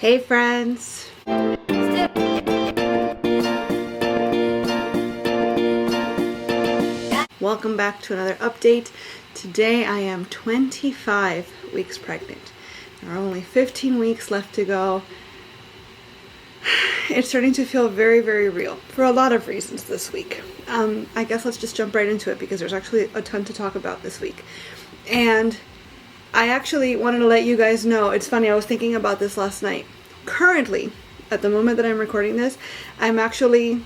Hey friends! Welcome back to another update. Today I am 25 weeks pregnant. There are only 15 weeks left to go. It's starting to feel very, very real for a lot of reasons this week. I guess let's just jump right into it because there's actually a ton to talk about this week. And I actually wanted to let you guys know, it's funny, I was thinking about this last night. Currently, at the moment that I'm recording this, I'm actually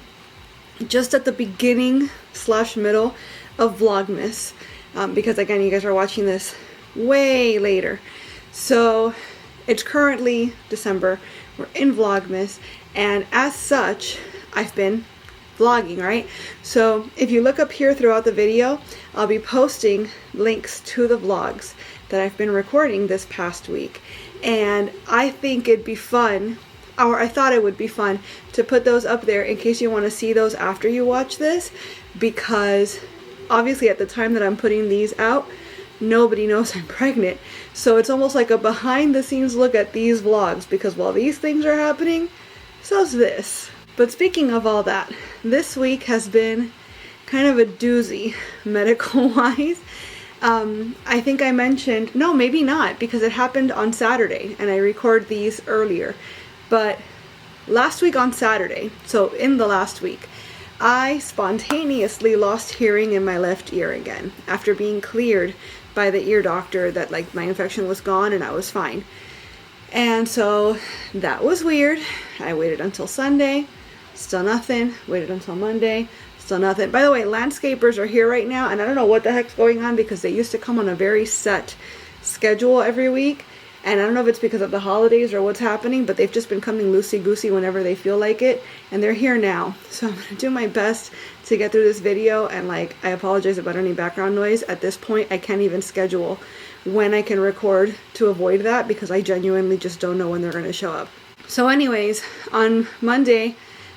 just at the beginning / middle of Vlogmas. Because again, you guys are watching this way later. So it's currently December, we're in Vlogmas, and as such, I've been vlogging, right? So if you look up here throughout the video, I'll be posting links to the vlogs that I've been recording this past week. And I think it'd be fun, or I thought it would be fun, to put those up there in case you want to see those after you watch this, because obviously at the time that I'm putting these out, nobody knows I'm pregnant. So it's almost like a behind the scenes look at these vlogs, because while these things are happening, so's this. But speaking of all that, this week has been kind of a doozy medical wise. I think I mentioned, no, maybe not, because it happened on Saturday and I record these earlier. But last week on Saturday, so in the last week, I spontaneously lost hearing in my left ear again after being cleared by the ear doctor that like my infection was gone and I was fine. And so that was weird. I waited until Sunday, still nothing. Waited until Monday, still nothing. By the way, landscapers are here right now, and I don't know what the heck's going on because they used to come on a very set schedule every week. And I don't know if it's because of the holidays or what's happening, but they've just been coming loosey-goosey whenever they feel like it. And they're here now. So I'm going to do my best to get through this video. And like, I apologize about any background noise. At this point, I can't even schedule when I can record to avoid that because I genuinely just don't know when they're going to show up. So anyways, on Monday,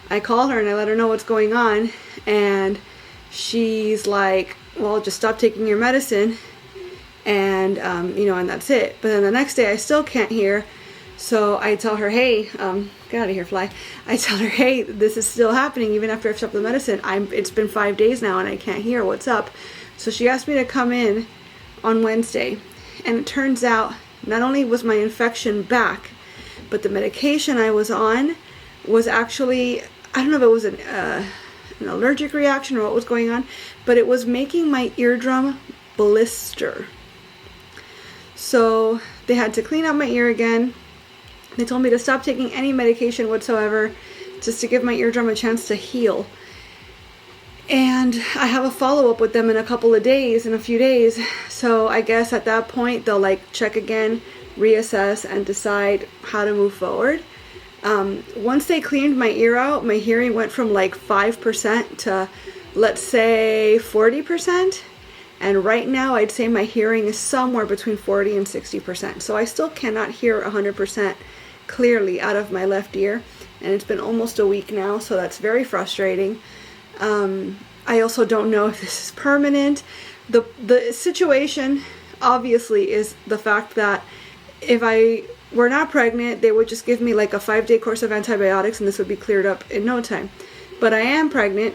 I called her and I let her know what's going on. And she's like, well, just stop taking your medicine. And, and that's it. But then the next day I still can't hear. So I tell her, hey, get out of here, fly. I tell her, hey, this is still happening even after I've stopped the medicine. It's been 5 days now and I can't hear. What's up? So she asked me to come in on Wednesday. And it turns out not only was my infection back, but the medication I was on was actually, I don't know if it was an allergic reaction or what was going on, but it was making my eardrum blister. So they had to clean out my ear again. They told me to stop taking any medication whatsoever, just to give my eardrum a chance to heal. And I have a follow-up with them in a few days. So I guess at that point they'll like check again, reassess, and decide how to move forward. Once they cleaned my ear out, my hearing went from like 5% to, let's say, 40%. And right now, I'd say my hearing is somewhere between 40 and 60%. So I still cannot hear 100% clearly out of my left ear. And it's been almost a week now, so that's very frustrating. I also don't know if this is permanent. The situation, obviously, is the fact that if I were not pregnant, they would just give me like a 5-day course of antibiotics and this would be cleared up in no time. But I am pregnant,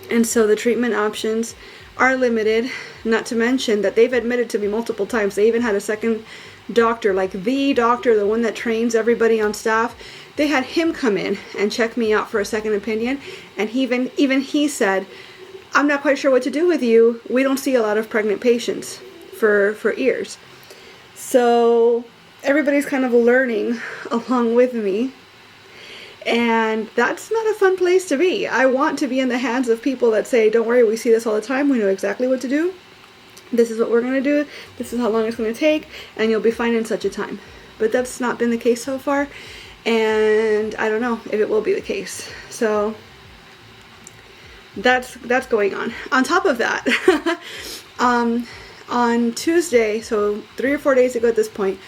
and so the treatment options are limited, not to mention that they've admitted to me multiple times. They even had a second doctor, like the doctor, the one that trains everybody on staff. They had him come in and check me out for a second opinion, and even he said, I'm not quite sure what to do with you. We don't see a lot of pregnant patients for ears. So everybody's kind of learning along with me. And that's not a fun place to be. I want to be in the hands of people that say, don't worry, we see this all the time. We know exactly what to do. This is what we're going to do. This is how long it's going to take. And you'll be fine in such a time. But that's not been the case so far. And I don't know if it will be the case. So that's going on. On top of that, on Tuesday, so 3 or 4 days ago at this point,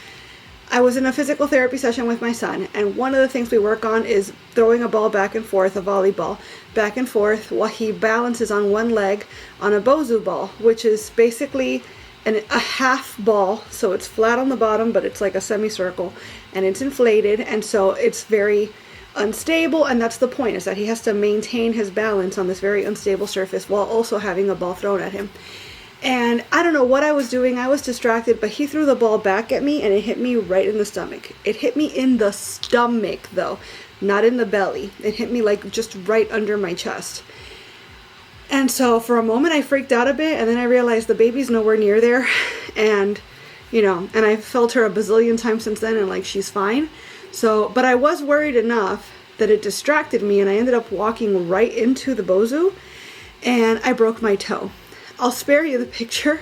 I was in a physical therapy session with my son, and one of the things we work on is throwing a ball back and forth, a volleyball, back and forth while he balances on one leg on a bozu ball, which is basically a half ball, so it's flat on the bottom, but it's like a semicircle, and it's inflated, and so it's very unstable, and that's the point, is that he has to maintain his balance on this very unstable surface while also having a ball thrown at him. And I don't know what I was doing. I was distracted, but he threw the ball back at me, and it hit me right in the stomach. It hit me in the stomach, though, not in the belly. It hit me like just right under my chest. And so for a moment I freaked out a bit, and then I realized the baby's nowhere near there, and and I felt her a bazillion times since then, and like, she's fine. So, but I was worried enough that it distracted me, and I ended up walking right into the bozu, and I broke my toe. I'll spare you the picture.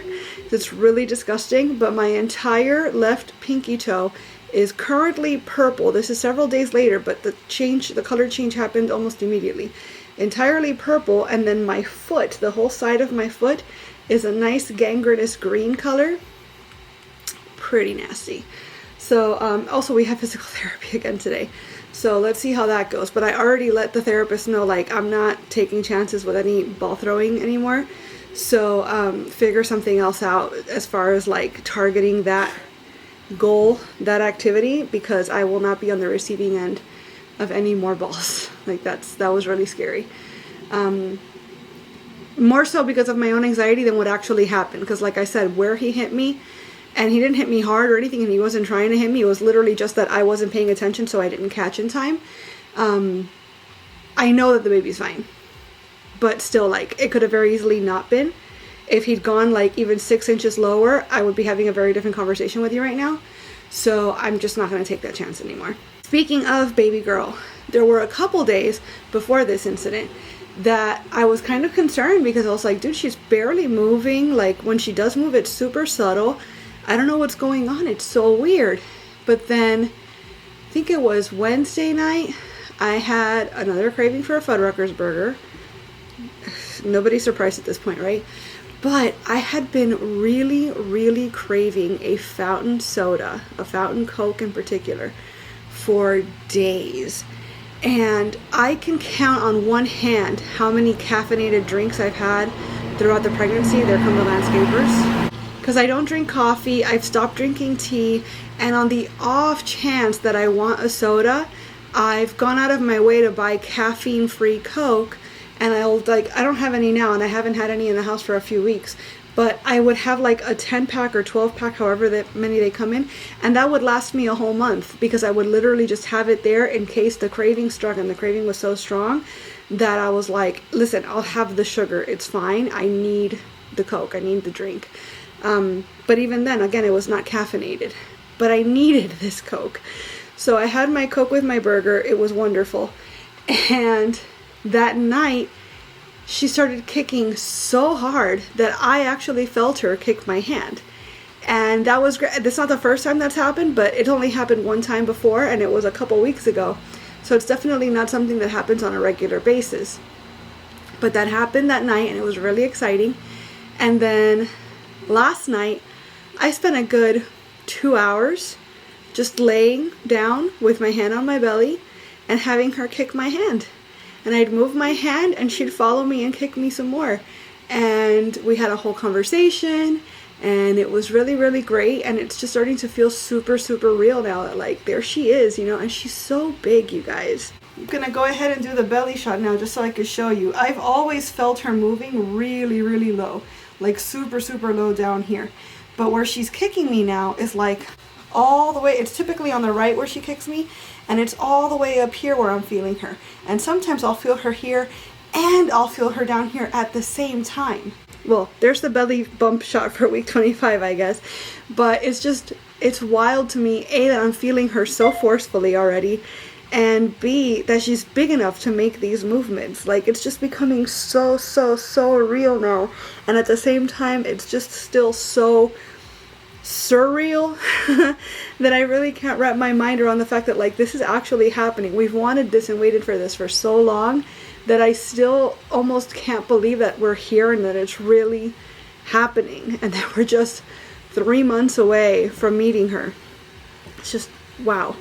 It's really disgusting, but my entire left pinky toe is currently purple. This is several days later, but the color change happened almost immediately. Entirely purple, and then my foot, the whole side of my foot, is a nice gangrenous green color. Pretty nasty. So also we have physical therapy again today, so let's see how that goes. But I already let the therapist know, like, I'm not taking chances with any ball throwing anymore, so figure something else out as far as like targeting that goal, that activity, because I will not be on the receiving end of any more balls. Like, that was really scary. More so because of my own anxiety than what actually happened, because like I said, where he hit me, and he didn't hit me hard or anything, and he wasn't trying to hit me, it was literally just that I wasn't paying attention, so I didn't catch in time. I know that the baby's fine, but still, like, it could have very easily not been. If he'd gone like even 6 inches lower, I would be having a very different conversation with you right now. So I'm just not going to take that chance anymore. Speaking of baby girl, there were a couple days before this incident that I was kind of concerned, because I was like, dude, she's barely moving. Like, when she does move, it's super subtle. I don't know what's going on. It's so weird. But then, I think it was Wednesday night, I had another craving for a Fuddruckers burger. Nobody's surprised at this point, right? But I had been really, really craving a fountain soda, a fountain Coke in particular, for days. And I can count on one hand how many caffeinated drinks I've had throughout the pregnancy. There come the landscapers. Because I don't drink coffee, I've stopped drinking tea, and on the off chance that I want a soda, I've gone out of my way to buy caffeine-free Coke. And I don't have any now, and I haven't had any in the house for a few weeks, but I would have like a 10-pack or 12-pack, however many they come in, and that would last me a whole month, because I would literally just have it there in case the craving struck, and the craving was so strong that I was like, listen, I'll have the sugar, it's fine, I need the Coke, I need the drink. But even then, again, it was not caffeinated, but I needed this Coke. So I had my Coke with my burger, it was wonderful, and that night, she started kicking so hard that I actually felt her kick my hand. And that was great. That's not the first time that's happened, but it only happened one time before, and it was a couple weeks ago. So it's definitely not something that happens on a regular basis. But that happened that night, and it was really exciting. And then last night, I spent a good 2 hours just laying down with my hand on my belly and having her kick my hand. And I'd move my hand, and she'd follow me and kick me some more. And we had a whole conversation, and it was really, really great. And it's just starting to feel super, super real now that, like, there she is, and she's so big, you guys. I'm gonna go ahead and do the belly shot now just so I can show you. I've always felt her moving really, really low, like super, super low down here. But where she's kicking me now is like all the way, it's typically on the right where she kicks me, and it's all the way up here where I'm feeling her. And sometimes I'll feel her here, and I'll feel her down here at the same time. Well, there's the belly bump shot for week 25, I guess. But it's wild to me, A, that I'm feeling her so forcefully already, and B, that she's big enough to make these movements. Like, it's just becoming so, so, so real now. And at the same time, it's just still so surreal that I really can't wrap my mind around the fact that, like, this is actually happening. We've wanted this and waited for this for so long that I still almost can't believe that we're here and that it's really happening, and that we're just 3 months away from meeting her. It's just wow.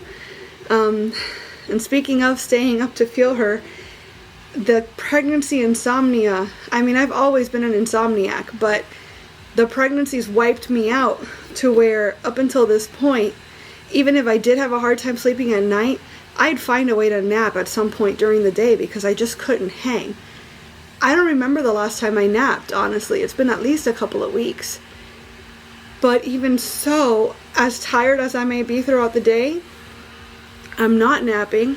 And speaking of staying up to feel her, the pregnancy insomnia, I mean, I've always been an insomniac, but the pregnancy's wiped me out to where up until this point, even if I did have a hard time sleeping at night, I'd find a way to nap at some point during the day because I just couldn't hang. I don't remember the last time I napped, honestly. It's been at least a couple of weeks. But even so, as tired as I may be throughout the day, I'm not napping,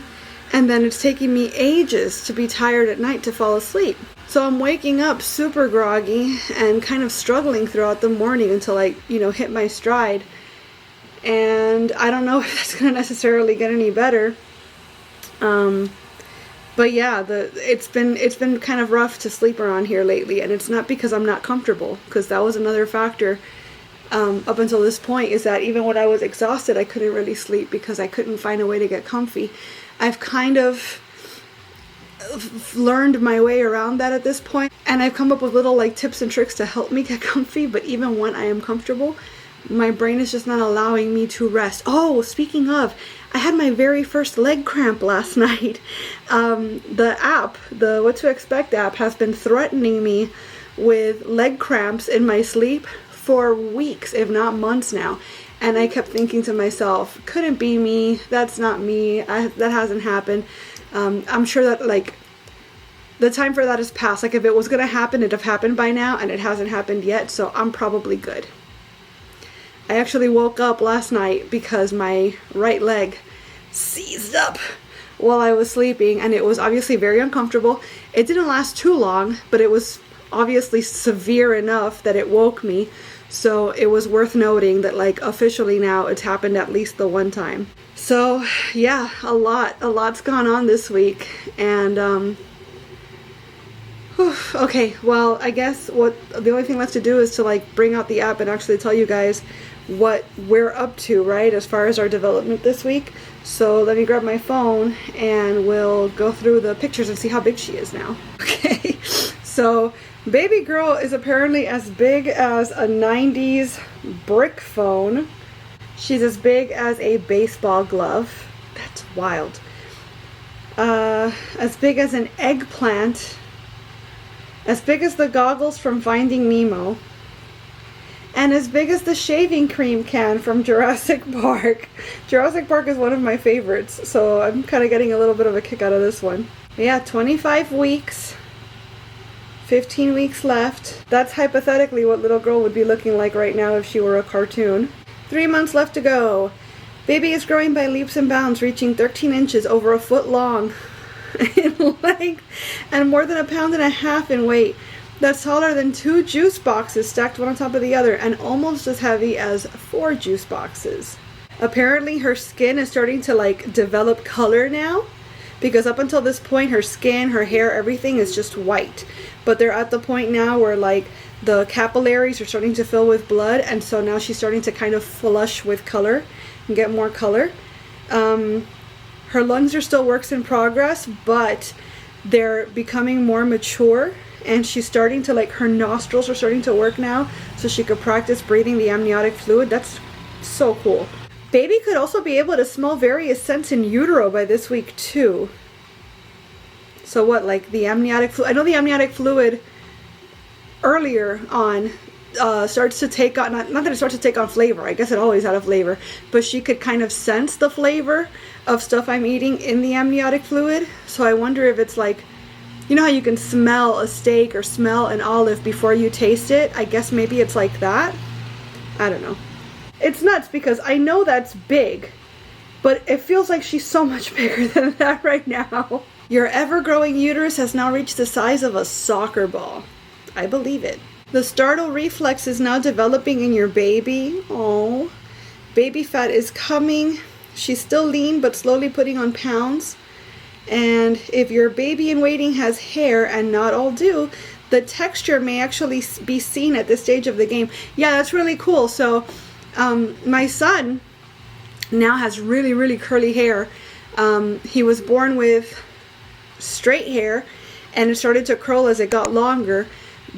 and then it's taking me ages to be tired at night to fall asleep. So I'm waking up super groggy and kind of struggling throughout the morning until I, hit my stride. And I don't know if that's going to necessarily get any better. But yeah, it's been kind of rough to sleep around here lately, and it's not because I'm not comfortable, because that was another factor up until this point, is that even when I was exhausted, I couldn't really sleep because I couldn't find a way to get comfy. I've kind of learned my way around that at this point, and I've come up with little tips and tricks to help me get comfy, but even when I am comfortable, my brain is just not allowing me to rest. Oh, speaking of, I had my very first leg cramp last night. The app, the What to Expect app, has been threatening me with leg cramps in my sleep for weeks, if not months now. And I kept thinking to myself, couldn't be me, that's not me, that hasn't happened. I'm sure that the time for that has passed. If it was going to happen, it'd have happened by now, and it hasn't happened yet, so I'm probably good. I actually woke up last night because my right leg seized up while I was sleeping, and it was obviously very uncomfortable. It didn't last too long, but it was obviously severe enough that it woke me. So it was worth noting that officially now it's happened at least the one time. So yeah, a lot's gone on this week, and okay, well, I guess the only thing left to do is to bring out the app and actually tell you guys what we're up to, right, as far as our development this week. So let me grab my phone and we'll go through the pictures and see how big she is now. Okay, so baby girl is apparently as big as a 90s brick phone. She's as big as a baseball glove. That's wild. As big as an eggplant. As big as the goggles from Finding Nemo. And as big as the shaving cream can from Jurassic Park. Jurassic Park is one of my favorites, so I'm kind of getting a little bit of a kick out of this one. But yeah, 25 weeks. 15 weeks left. That's hypothetically what little girl would be looking like right now if she were a cartoon. 3 months left to go. Baby is growing by leaps and bounds, reaching 13 inches, over a foot long in length, and more than 1.5 pounds in weight. That's taller than 2 juice boxes stacked one on top of the other, and almost as heavy as 4 juice boxes. Apparently her skin is starting to develop color now, because up until this point her skin, her hair, everything is just white. But they're at the point now where the capillaries are starting to fill with blood, and so now she's starting to kind of flush with color and get more color. Her lungs are still works in progress, but they're becoming more mature, and she's starting to her nostrils are starting to work now, so she could practice breathing the amniotic fluid. That's so cool. Baby could also be able to smell various scents in utero by this week too. So what, the amniotic fluid? I know the amniotic fluid earlier on starts to take on, not that it starts to take on flavor, I guess it always had a flavor, but she could kind of sense the flavor of stuff I'm eating in the amniotic fluid. So I wonder if it's you know how you can smell a steak or smell an olive before you taste it? I guess maybe it's like that. I don't know. It's nuts because I know that's big, but it feels like she's so much bigger than that right now. Your ever-growing uterus has now reached the size of a soccer ball. I believe it. The startle reflex is now developing in your baby. Oh, baby fat is coming. She's still lean, but slowly putting on pounds. And if your baby in waiting has hair, and not all do, the texture may actually be seen at this stage of the game. Yeah, that's really cool. So my son now has really, really curly hair. He was born with straight hair, and it started to curl as it got longer.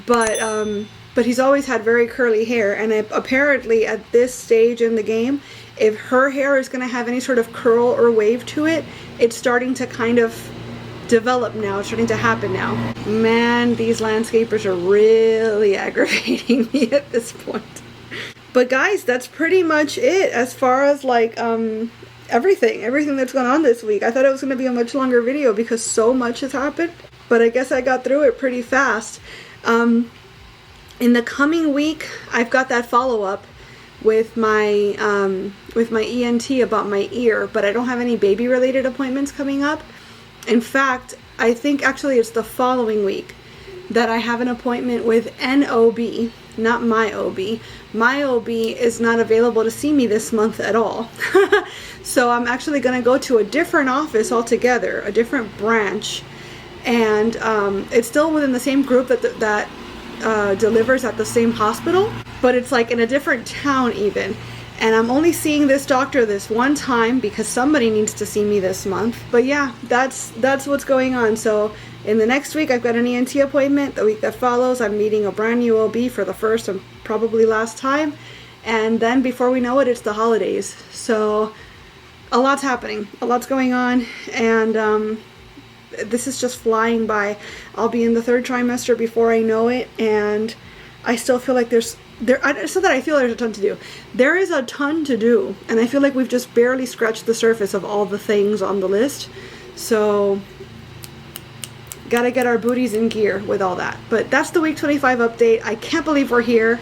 But he's always had very curly hair, and apparently at this stage in the game, if her hair is going to have any sort of curl or wave to it, it's starting to kind of develop now. It's starting to happen now. Man, these landscapers are really aggravating me at this point. But guys, that's pretty much it as far as like everything that's gone on this week. I thought it was going to be a much longer video because so much has happened, but I guess I got through it pretty fast. In the coming week, I've got that follow-up with my ENT about my ear, but I don't have any baby related appointments coming up. In fact, I think actually it's the following week that I have an appointment with an OB, not my OB. My OB is not available to see me this month at all. So I'm actually going to go to a different office altogether, a different branch, and it's still within the same group that delivers at the same hospital, but it's like in a different town even. And I'm only seeing this doctor this one time because somebody needs to see me this month. But yeah, that's what's going on. So in the next week, I've got an ENT appointment. The week that follows, I'm meeting a brand new OB for the first and probably last time. And then before we know it, it's the holidays. So a lot's happening, a lot's going on, and this is just flying by. I'll be in the 3rd trimester before I know it, and I still feel like it's not that I feel there's a ton to do. There is a ton to do, and I feel like we've just barely scratched the surface of all the things on the list. So, gotta get our booties in gear with all that. But that's the week 25 update. I can't believe we're here.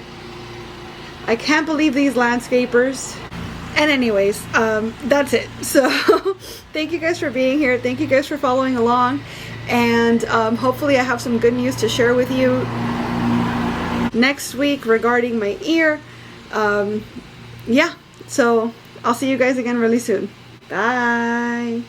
I can't believe these landscapers. And anyways, that's it. So, thank you guys for being here. Thank you guys for following along. And hopefully I have some good news to share with you next week regarding my ear. Yeah, so I'll see you guys again really soon. Bye.